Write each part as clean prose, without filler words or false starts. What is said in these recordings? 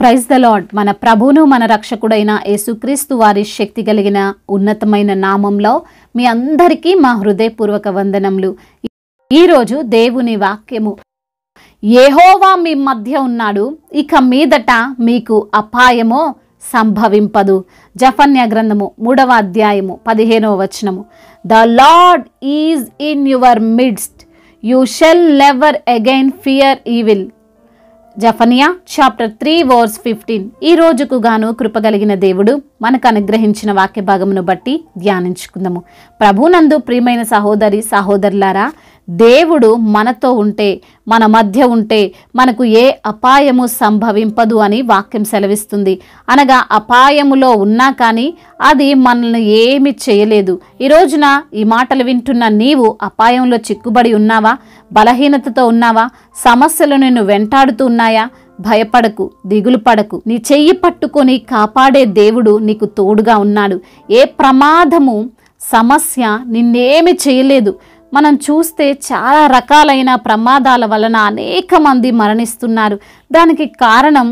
Praise the lord. మన ప్రభువును మన రక్షకుడైన యేసుక్రీస్తు వారి శక్తి కలిగిన ఉన్నతమైన నామంలో మీ అందరికీ మా హృదయపూర్వక వందనములు. ఈరోజు దేవుని వాక్యము, యెహోవా మీ మధ్య ఉన్నాడు, ఇక మీదట మీకు అపాయమో సంభవింపదు. జఫన్యా గ్రంథము 3వ అధ్యాయము 15వ వచనము. The Lord is in your midst, you shall never again fear evil. Zephaniah chapter 3 verse 15. ఈ రోజుకు గాను కృపగలిగిన దేవుడు మనకు అనుగ్రహించిన వాక్య భాగమును బట్టి ధ్యానించుకుందాము. ప్రభునందు ప్రియమైన సహోదరి సహోదరులారా, దేవుడు మనతో ఉంటే, మన మధ్య ఉంటే మనకు ఏ అపాయము సంభవింపదు అని వాక్యం సెలవిస్తుంది. అనగా అపాయములో ఉన్నా కానీ అది మనల్ని ఏమి చేయలేదు. ఈ రోజున ఈ మాటలు వింటున్న నీవు అపాయంలో చిక్కుబడి ఉన్నావా? బలహీనతతో ఉన్నావా? సమస్యలు నిన్ను వెంటాడుతూ ఉన్నాయా? భయపడకు, దిగులు పడకు. నీ చెయ్యి పట్టుకొని కాపాడే దేవుడు నీకు తోడుగా ఉన్నాడు. ఏ ప్రమాదము, సమస్య నిన్నేమి చేయలేదు. మనం చూస్తే చాలా రకాలైన ప్రమాదాల వలన అనేక మంది మరణిస్తున్నారు. దానికి కారణం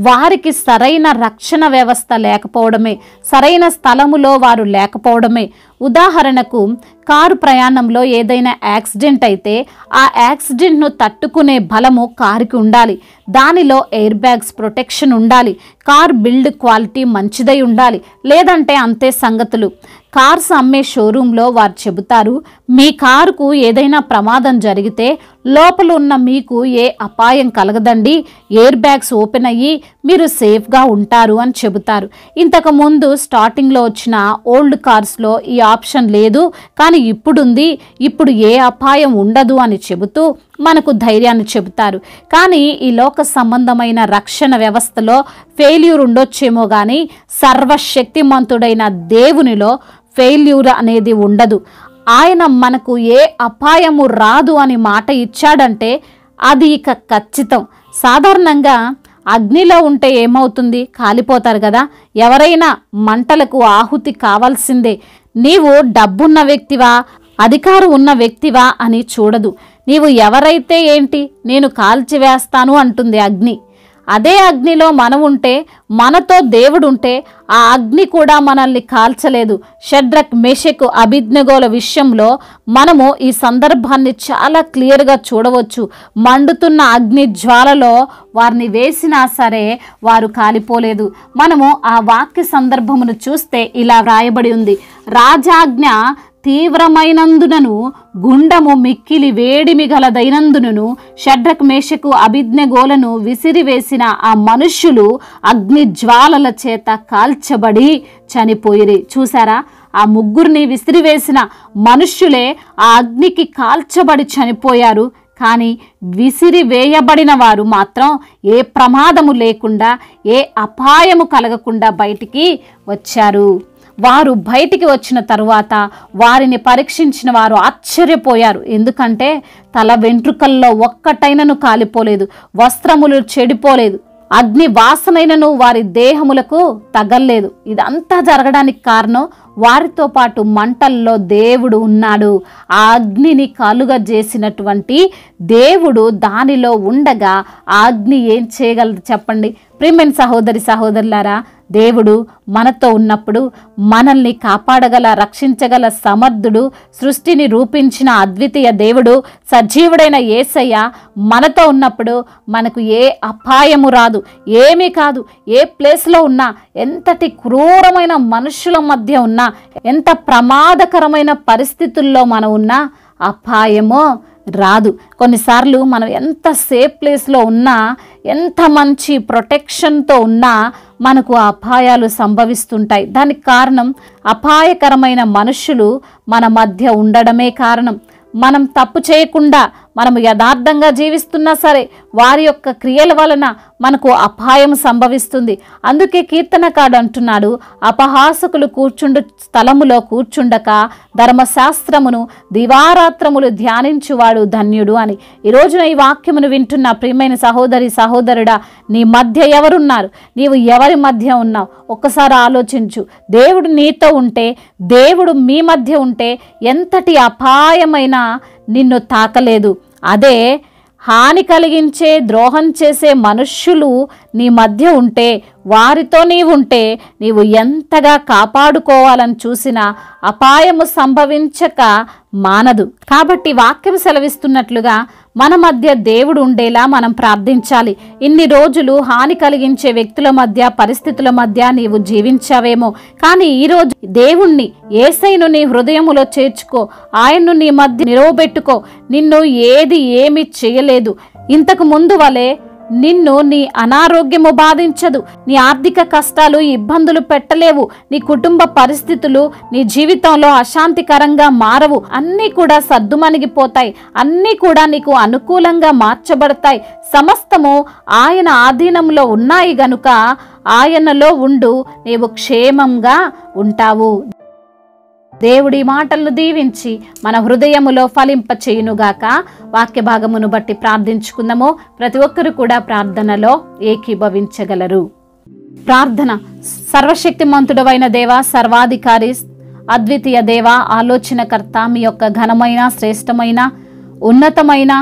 వారికి సరైన రక్షణ వ్యవస్థ లేకపోవడమే, సరైన స్థలములో వారు లేకపోవడమే. ఉదాహరణకు, కారు ప్రయాణంలో ఏదైనా యాక్సిడెంట్ అయితే ఆ యాక్సిడెంట్ను తట్టుకునే బలము కారుకి ఉండాలి. దానిలో ఎయిర్ బ్యాగ్స్ ప్రొటెక్షన్ ఉండాలి. కార్ బిల్డ్ క్వాలిటీ మంచిదై ఉండాలి. లేదంటే అంతే సంగతులు. కార్స్ అమ్మే షోరూంలో వారు చెబుతారు, మీ కారుకు ఏదైనా ప్రమాదం జరిగితే లోపల ఉన్న మీకు ఏ అపాయం కలగదండి, ఎయిర్ బ్యాగ్స్ ఓపెన్ అయ్యి మీరు సేఫ్గా ఉంటారు అని చెబుతారు. ఇంతకుముందు స్టార్టింగ్లో వచ్చిన ఓల్డ్ కార్స్లో ఈ ఆప్షన్ లేదు, కానీ ఇప్పుడుంది, ఇప్పుడు ఏ అపాయం ఉండదు అని చెబుతూ మనకు ధైర్యాన్ని చెబుతారు. కానీ ఈ లోక సంబంధమైన రక్షణ వ్యవస్థలో ఫెయిల్యూర్ ఉండొచ్చేమో కానీ సర్వశక్తిమంతుడైన దేవునిలో ఫెయిల్యూర్ అనేది ఉండదు. ఆయన మనకు ఏ అపాయము రాదు అని మాట ఇచ్చాడంటే అది ఇక ఖచ్చితం. సాధారణంగా అగ్నిలో ఉంటే ఏమవుతుంది? కాలిపోతారు కదా. ఎవరైనా మంటలకు ఆహుతి కావాల్సిందే. నీవు డబ్బున్న వ్యక్తివా, అధికారం ఉన్న వ్యక్తివా అని చూడదు. నీవు ఎవరైతే ఏంటి, నేను కాల్చివేస్తాను అంటుంది అగ్ని. అదే అగ్నిలో మనం ఉంటే, మనతో దేవుడు ఉంటే ఆ అగ్ని కూడా మనల్ని కాల్చలేదు. షడ్రక్, మేషకు, అబేద్నెగోల విషయంలో మనము ఈ సందర్భాన్ని చాలా క్లియర్గా చూడవచ్చు. మండుతున్న అగ్ని జ్వాలలో వారిని వేసినా సరే వారు కాలిపోలేదు. మనము ఆ వాక్య సందర్భమును చూస్తే ఇలా వ్రాయబడి ఉంది, రాజాజ్ఞ తీవ్రమైనందునను గుండము మిక్కిలి వేడిమి గలదైనందునను షడ్రక్, మేషకు, అబేద్నెగోలను విసిరివేసిన ఆ మనుష్యులు అగ్ని జ్వాలల చేత కాల్చబడి చనిపోయిరి. చూసారా? ఆ ముగ్గురిని విసిరివేసిన మనుష్యులే ఆ అగ్నికి కాల్చబడి చనిపోయారు. కానీ విసిరివేయబడిన వారు మాత్రం ఏ ప్రమాదము లేకుండా, ఏ అపాయము కలగకుండా బయటికి వచ్చారు. వారు బయటికి వచ్చిన తరువాత వారిని పరీక్షించిన వారు ఆశ్చర్యపోయారు. ఎందుకంటే తల వెంట్రుకల్లో ఒక్కటైనను కాలిపోలేదు, వస్త్రములు చెడిపోలేదు, అగ్ని వాసనైనను వారి దేహములకు తగల్లేదు. ఇదంతా జరగడానికి కారణం వారితో పాటు మంటల్లో దేవుడు ఉన్నాడు. ఆ అగ్నిని కలుగజేసినటువంటి దేవుడు దానిలో ఉండగా ఆ అగ్ని ఏం చేయగలదు చెప్పండి? ప్రియమైన సహోదరి సహోదరులారా, దేవుడు మనతో ఉన్నప్పుడు మనల్ని కాపాడగల, రక్షించగల సమర్థుడు, సృష్టిని రూపించిన అద్వితీయ దేవుడు, సజీవుడైన యేసయ్య మనతో ఉన్నప్పుడు మనకు ఏ అపాయము రాదు, ఏమీ కాదు. ఏ ప్లేస్లో ఉన్నా, ఎంతటి క్రూరమైన మనుషుల మధ్య ఉన్నా, ఎంత ప్రమాదకరమైన పరిస్థితుల్లో మనం ఉన్నా అపాయమో రాదు. కొన్నిసార్లు మనం ఎంత సేఫ్ ప్లేస్లో ఉన్నా, ఎంత మంచి ప్రొటెక్షన్తో ఉన్నా మనకు అపాయాలు సంభవిస్తుంటాయి. దానికి కారణం అపాయకరమైన మనుషులు మన మధ్య ఉండడమే కారణం. మనం తప్పు చేయకుండా, మనము యథార్థంగా జీవిస్తున్నా సరే వారి యొక్క క్రియల వలన మనకు అపాయం సంభవిస్తుంది. అందుకే కీర్తనకాడు అంటున్నాడు, అపహాసకులు కూర్చుండు స్థలములో కూర్చుండక ధర్మశాస్త్రమును దివారాత్రములు ధ్యానించువాడు ధన్యుడు అని. ఈ రోజున ఈ వాక్యమును వింటున్న ప్రియమైన సహోదరి సహోదరుడా, నీ మధ్య ఎవరున్నారు? నీవు ఎవరి మధ్య ఉన్నావు? ఒక్కసారి ఆలోచించు. దేవుడు నీతో ఉంటే, దేవుడు మీ మధ్య ఉంటే ఎంతటి అపాయమైన నిన్ను తాకలేదు. అదే హాని కలిగించే, ద్రోహం చేసే మనుష్యులు నీ మధ్య ఉంటే, వారితో నీవుంటే నీవు ఎంతగా కాపాడుకోవాలని చూసినా అపాయము సంభవించక మానదు. కాబట్టి వాక్యం సెలవిస్తున్నట్లుగా మన మధ్య దేవుడు ఉండేలా మనం ప్రార్థించాలి. ఇన్ని రోజులు హాని కలిగించే వ్యక్తుల మధ్య, పరిస్థితుల మధ్య నీవు జీవించావేమో, కానీ ఈరోజు దేవుణ్ణి, యేసయ్యను నీ హృదయములో చేర్చుకో. ఆయన్ను నీ మధ్య నిలవబెట్టుకో. నిన్ను ఏమీ చేయలేదు. ఇంతకు ముందు వలె నిన్ను నీ అనారోగ్యము బాధించదు. నీ ఆర్థిక కష్టాలు, ఇబ్బందులు పెట్టలేవు. నీ కుటుంబ పరిస్థితులు నీ జీవితంలో అశాంతికరంగా మారవు. అన్నీ కూడా సద్దుమణిగిపోతాయి. అన్నీ కూడా నీకు అనుకూలంగా మార్చబడతాయి. సమస్తము ఆయన ఆధీనంలో ఉన్నాయి గనుక ఆయనలో ఉండు, నీవు క్షేమంగా ఉంటావు. దేవుడి మాటలను దీవించి మన హృదయములో ఫలింప చేయునుగాక. వాక్య భాగమును బట్టి ప్రార్థించుకుందాము. ప్రతి ఒక్కరు కూడా ప్రార్థనలో ఏకీభవించగలరు. ప్రార్థన. సర్వశక్తిమంతుడవైన దేవ, సర్వాధికారి, అద్వితీయ దేవ, ఆలోచనకర్త, మీ యొక్క ఘనమైన, శ్రేష్టమైన, ఉన్నతమైన,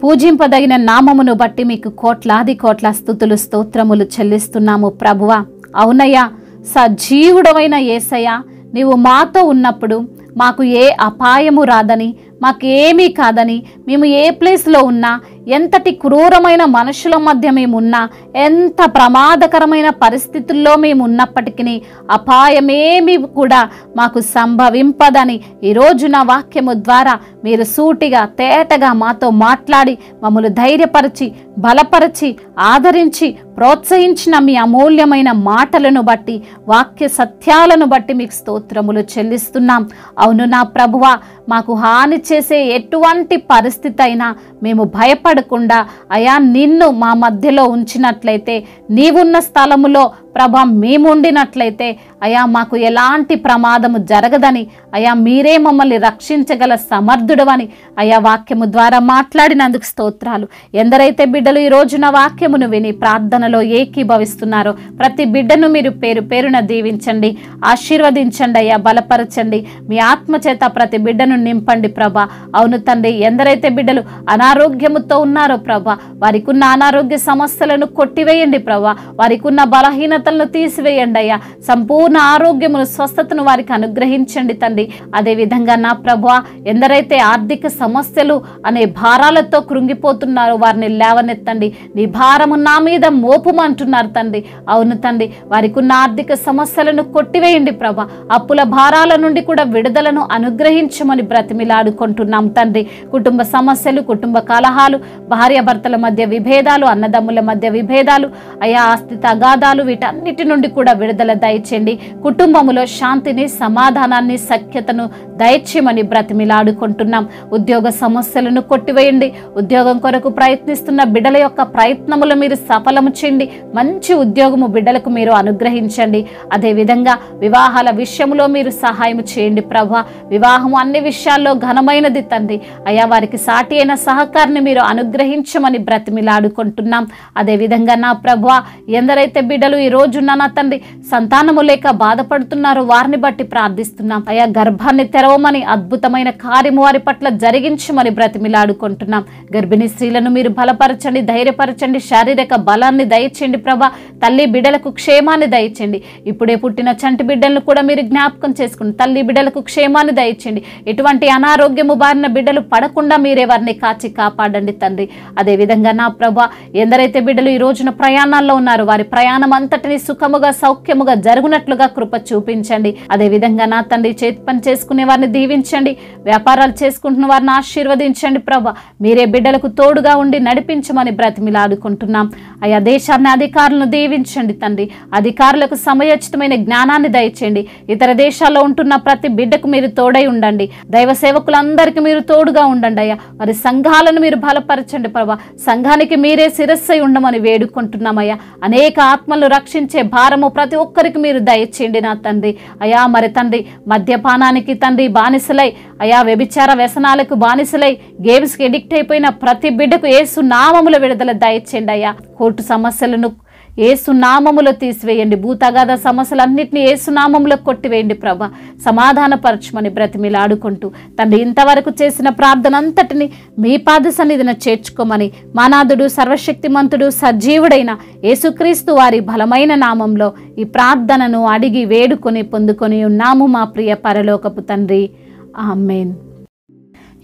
పూజింపదగిన నామమును బట్టి మీకు కోట్లాది కోట్ల స్తుతులు, స్తోత్రములు చెల్లిస్తున్నాము ప్రభువా. అవునయ్యా, సజీవుడవైన యేసయ్య, నీవు మాతో ఉన్నప్పుడు మాకు ఏ అపాయము రాదని, మాకేమీ కాదని, మేము ఏ ప్లేస్లో ఉన్నా, ఎంతటి క్రూరమైన మనుషుల మధ్య మేమున్నా, ఎంత ప్రమాదకరమైన పరిస్థితుల్లో మేము ఉన్నప్పటికీ అపాయమేమీ కూడా మాకు సంభవింపదని ఈరోజు నా వాక్యము ద్వారా మీరు సూటిగా, తేటగా మాతో మాట్లాడి మమ్మల్ని ధైర్యపరిచి, బలపరిచి, ఆదరించి, ప్రోత్సహించిన మీ అమూల్యమైన మాటలను బట్టి, వాక్య సత్యాలను బట్టి మీకు స్తోత్రములు చెల్లిస్తున్నాం. అవును నా ప్రభువా, మాకు హాని చేసే ఎటువంటి పరిస్థితి అయినా మేము భయపడకుండా అయా నిన్ను మా మధ్యలో ఉంచినట్లయితే, నీవున్న స్థలములో ప్రభా మేము ఉండినట్లయితే అయా మాకు ఎలాంటి ప్రమాదము జరగదని, అయా మీరే మమ్మల్ని రక్షించగల సమర్థుడవని అయా వాక్యము ద్వారా మాట్లాడినందుకు స్తోత్రాలు. ఎందరైతే బిడ్డలు ఈ రోజున వాక్యమును విని ప్రార్థనలో ఏకీభవిస్తున్నారో ప్రతి బిడ్డను మీరు పేరు పేరున దీవించండి, ఆశీర్వదించండి అయ్యా, బలపరచండి. మీ ఆత్మచేత ప్రతి బిడ్డను నింపండి ప్రభా. అవును తండ్రి, ఎందరైతే బిడ్డలు అనారోగ్యముతో ఉన్నారో ప్రభా, వారికి ఉన్న అనారోగ్య సమస్యలను కొట్టివేయండి ప్రభా. వారికి ఉన్న బలహీనతలను తీసివేయండి అయ్యా. సంపూర్ణ ఆరోగ్యమును, స్వస్థతను వారికి అనుగ్రహించండి తండ్రి. అదేవిధంగా నా ప్రభువా, ఎందరైతే ఆర్థిక సమస్యలు అనే భారాలతో కృంగిపోతున్నారో వారిని లేవనెత్తండి. నీ భారము నా మీద మోపుమంటున్నారు తండ్రి. అవును తండ్రి, వారికి ఉన్న ఆర్థిక సమస్యలను కొట్టివేయండి ప్రభా. అప్పుల భారాల నుండి కూడా విడుదలను అనుగ్రహించమని బ్రతిమిలాడుకుంటున్నాం తండ్రి. కుటుంబ సమస్యలు, కుటుంబ కలహాలు, భార్యాభర్తల మధ్య విభేదాలు, అన్నదమ్ముల మధ్య విభేదాలు, అయా ఆస్తి తగాదాలు, వీటన్నిటి నుండి కూడా విడుదల దయచేయండి. కుటుంబములో శాంతిని, సమాధానాన్ని, సఖ్యతను దయచేయమని బ్రతిమిలాడుకుంటున్నాం. ఉద్యోగ సమస్యలను కొట్టివేయండి. ఉద్యోగం కొరకు ప్రయత్నిస్తున్న బిడ్డల యొక్క ప్రయత్నములు మీరు సఫలము చేయండి. మంచి ఉద్యోగము బిడ్డలకు మీరు అనుగ్రహించండి. అదేవిధంగా వివాహాల విషయంలో మీరు సహాయం చేయండి ప్రభా. వివాహం అన్ని విషయాల్లో ఘనమైనది తండ్రి. అయా వారికి సాటి అయిన సహకారాన్ని మీరు అనుగ్రహించమని బ్రతిమిలాడుకుంటున్నాం. అదేవిధంగా నా ప్రభువా, ఎందరైతే బిడ్డలు ఈ రోజు నా తండ్రి సంతానము లేక బాధపడుతున్నారో వారిని బట్టి ప్రార్థిస్తున్నాం. అయా గర్భాన్ని తెరవమని, అద్భుతమైన కార్యము వారి పట్ల జరిగించమని బ్రతిమిలాడుకుంటున్నాం. గర్భిణీ స్త్రీలను మీరు బలపరచండి, ధైర్యపరచండి, శారీరక బలాన్ని దయచేయండి ప్రభా. తల్లి బిడ్డలకు క్షేమాన్ని దయచేయండి. ఇప్పుడే పుట్టిన చంటి బిడ్డలను కూడా మీరు జ్ఞాపకం చేసుకుని తల్లి బిడ్డలకు క్షేమాన్ని దయచేయండి. ఎటువంటి అనారోగ్యము బారిన బిడ్డలు పడకుండా మీరే వారిని కాచి కాపాడండి తండ్రి. అదేవిధంగా నా ప్రభా, ఎందరైతే బిడ్డలు ఈ రోజున ప్రయాణాల్లో ఉన్నారో వారి ప్రయాణం అంతటిని సుఖముగా, సౌఖ్యముగా జరుగునట్లుగా కృప చూపించండి. అదేవిధంగా నా తండ్రి, చేతి పని చేసుకునే వారిని దీవించండి. వ్యాపారాలు చేసుకుంటున్న వారిని ఆశీర్వదించండి ప్రభా. మీరే బిడ్డలకు తోడుగా ఉండి నడిపించమని బ్రతిమిలాడుకుంటున్నాం. అయా దేశాన్ని, అధికారులను దీవించండి తండ్రి. అధికారులకు సమయోచితమైన జ్ఞానాన్ని దయచేయండి. ఇతర దేశాల్లో ఉంటున్న ప్రతి బిడ్డకు మీరు తోడై ఉండండి. దైవ సేవకులందరికీ మీరు తోడుగా ఉండండి అయ్యా. మరి సంఘాలను మీరు బలపరచండి ప్రభా. సంఘానికి మీరే శిరస్సై ఉండమని వేడుకుంటున్నామయ్యా. అనేక ఆత్మలు రక్షించే భారము ప్రతి ఒక్కరికి మీరు దయచేయండి నా తండ్రి. అయా మరి తండ్రి, మద్యపానానికి తండ్రి బానిసలై, అయా వ్యభిచార వ్యసనాలకు బానిసలై, గేమ్స్కి ఎడిక్ట్ అయిపోయిన ప్రతి బిడ్డకు యేసు నామముల విడుదల దయచేయండి అయ్యా. కోర్టు సమస్యలను యేసు నామములో తీసివేయండి. భూతగాథ సమస్యలన్నింటినీ యేసు నామములో కొట్టివేయండి ప్రభా. సమాధానపరచమని బ్రతిమిలాడుకుంటూ తండ్రి ఇంతవరకు చేసిన ప్రార్థన అంతటిని మీ పాద సన్నిధిన చేర్చుకోమని మానాథుడు సర్వశక్తిమంతుడు సజీవుడైన యేసుక్రీస్తు వారి బలమైన నామంలో ఈ ప్రార్థనను అడిగి వేడుకొని పొందుకొని ఉన్నాము మా ప్రియ పరలోకపు తండ్రి. ఆమేన్.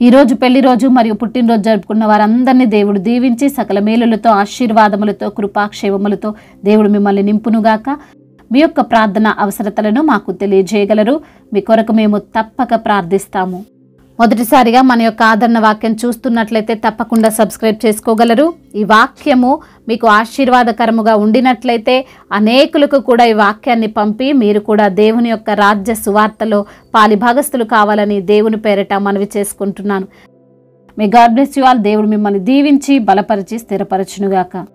ఈరోజు పెళ్లి రోజు మరియు పుట్టినరోజు జరుపుకున్న వారందరినీ దేవుడు దీవించి సకల మేలులతో ఆశీర్వాదములతో కృపాక్షేమములతో దేవుడు మిమ్మల్ని నింపునుగాక. మీ యొక్క ప్రార్థన అవసరతలను మాకు తెలియజేయగలరు. మీ కొరకు మేము తప్పక ప్రార్థిస్తాము. మొదటిసారిగా మన యొక్క ఆదరణ వాక్యం చూస్తున్నట్లయితే తప్పకుండా సబ్స్క్రైబ్ చేసుకోగలరు. ఈ వాక్యము మీకు ఆశీర్వాదకరముగా ఉండినట్లయితే అనేకులకు కూడా ఈ వాక్యాన్ని పంపి మీరు కూడా దేవుని యొక్క రాజ్య సువార్తలో పాలిభాగస్తులు కావాలని దేవుని పేరిట మనవి చేసుకుంటున్నాను. May God bless you all. దేవుడు మిమ్మల్ని దీవించి బలపరిచి స్థిరపరచునుగాక.